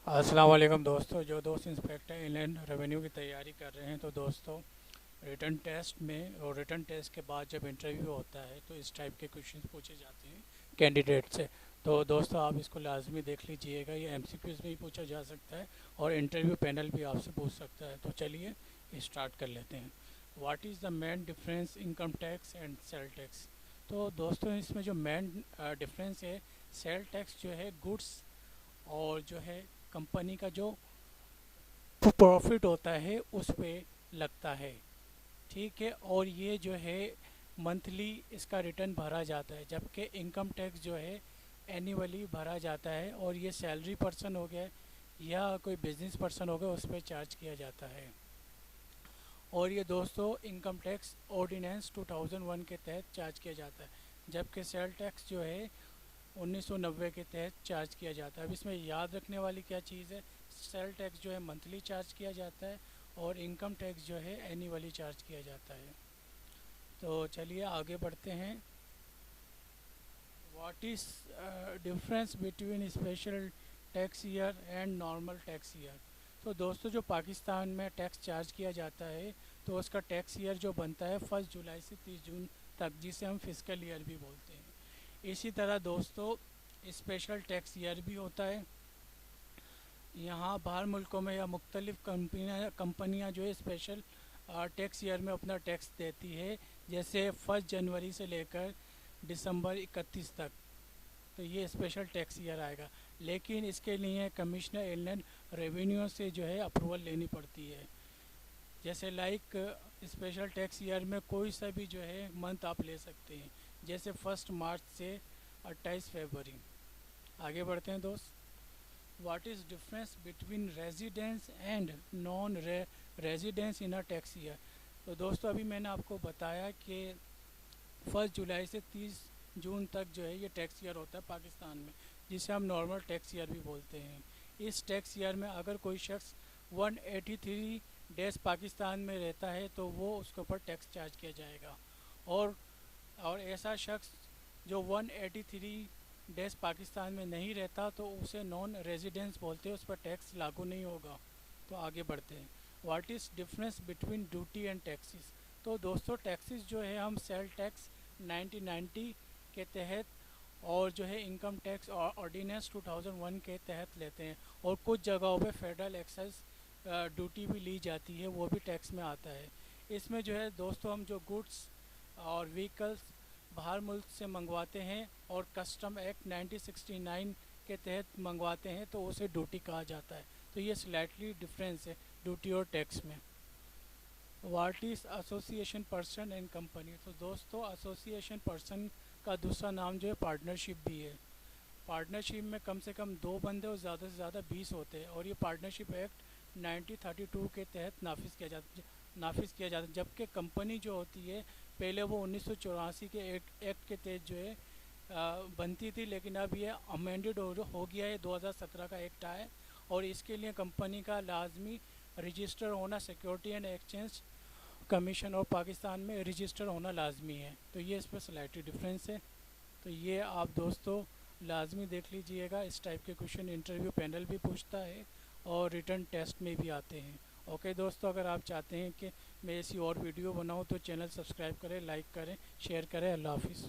अस्सलाम वालेकुम दोस्तों। जो दोस्त इंस्पेक्टर इनलैंड रेवेन्यू की तैयारी कर रहे हैं तो दोस्तों रिटन टेस्ट में और रिटन टेस्ट के बाद जब इंटरव्यू होता है तो इस टाइप के क्वेश्चंस पूछे जाते हैं कैंडिडेट से। तो दोस्तों आप इसको लाजमी देख लीजिएगा, ये एमसीक्यूज़ में ही पूछा जा सकता है और इंटरव्यू पैनल भी आपसे पूछ सकता है। तो चलिए स्टार्ट कर लेते हैं। What is the main difference income tax and sale tax. तो दोस्तों इसमें जो मेन डिफरेंस है, सेल टैक्स जो है गुड्स और जो है कंपनी का जो प्रॉफिट होता है उस पे लगता है। ठीक है, और ये जो है मंथली इसका रिटर्न भरा जाता है, जबकि इनकम टैक्स जो है एनुअली भरा जाता है। और ये सैलरी पर्सन हो गया या कोई बिजनेस पर्सन हो गया उस पर चार्ज किया जाता है। और ये दोस्तों इनकम टैक्स ऑर्डिनेंस 2001 के तहत चार्ज किया जाता है, जबकि सेल टैक्स जो है 1990 के तहत चार्ज किया जाता है। अब इसमें याद रखने वाली क्या चीज़ है, सेल टैक्स जो है मंथली चार्ज किया जाता है और इनकम टैक्स जो है एनुअली चार्ज किया जाता है। तो चलिए आगे बढ़ते हैं। What is difference between special tax year and normal tax year. तो दोस्तों जो पाकिस्तान में टैक्स चार्ज किया जाता है तो उसका टैक्स ईयर जो बनता है 1 जुलाई से 30 जून तक, जिसे हम फिजिकल ईयर भी बोलते हैं। इसी तरह दोस्तों स्पेशल टैक्स ईयर भी होता है। यहाँ बाहर मुल्कों में या मुख्तलिफ़ कंपनियाँ जो है स्पेशल टैक्स ईयर में अपना टैक्स देती है, जैसे 1 जनवरी से लेकर दिसंबर 31 तक। तो ये स्पेशल टैक्स ईयर आएगा, लेकिन इसके लिए कमिश्नर इनलैंड रेवेन्यू से जो है अप्रूवल लेनी पड़ती है। जैसे लाइक स्पेशल टैक्स ईयर में कोई सा भी जो है मंथ आप ले सकते हैं, जैसे 1 मार्च से 28 फरवरी। आगे बढ़ते हैं दोस्त। What is difference between residence and non residence in a tax year. तो दोस्तों अभी मैंने आपको बताया कि 1 जुलाई से 30 जून तक जो है ये टैक्स ईयर होता है पाकिस्तान में, जिसे हम नॉर्मल टैक्स ईयर भी बोलते हैं। इस टैक्स ईयर में अगर कोई शख्स 183 डेज पाकिस्तान में रहता है तो वो उसके ऊपर टैक्स चार्ज किया जाएगा। और और ऐसा शख्स जो 183 डेज पाकिस्तान में नहीं रहता तो उसे नॉन रेजिडेंस बोलते हैं, उस पर टैक्स लागू नहीं होगा। तो आगे बढ़ते हैं। What is difference between duty and taxes. तो दोस्तों टैक्सेस जो है हम सेल टैक्स 1990 के तहत और जो है इनकम टैक्स ऑर्डिनेंस 2001 के तहत लेते हैं, और कुछ जगहों पे फेडरल एक्साइज ड्यूटी भी ली जाती है, वो भी टैक्स में आता है। इसमें जो है दोस्तों हम जो गुड्स और व्हीकल्स बाहर मुल्क से मंगवाते हैं और कस्टम एक्ट 1969 के तहत मंगवाते हैं तो उसे ड्यूटी कहा जाता है। तो ये स्लाइटली डिफरेंस है ड्यूटी और टैक्स में। What is association person and company. तो दोस्तों एसोसिएशन पर्सन का दूसरा नाम जो है पार्टनरशिप भी है। पार्टनरशिप में कम से कम 2 बंदे और ज़्यादा से ज़्यादा 20 होते हैं, और ये पार्टनरशिप एक्ट 1932 के तहत नाफिज किया जाता है। जबकि कंपनी जो होती है पहले वो 1984 के एक्ट के तहत जो है बनती थी, लेकिन अब ये अमेंडेड हो गया है, 2017 का एक्ट आया, और इसके लिए कंपनी का लाजमी रजिस्टर होना सिक्योरिटी एंड एक्सचेंज कमीशन और पाकिस्तान में रजिस्टर होना लाजमी है। तो ये इस पर स्लाइटली डिफरेंस है। तो ये आप दोस्तों लाजमी देख लीजिएगा, इस टाइप के क्वेश्चन इंटरव्यू पैनल भी पूछता है और रिटर्न टेस्ट में भी आते हैं। ओके दोस्तों, अगर आप चाहते हैं कि मैं ऐसी और वीडियो बनाऊं तो चैनल सब्सक्राइब करें, लाइक करें, शेयर करें। अल्लाह हाफिज़।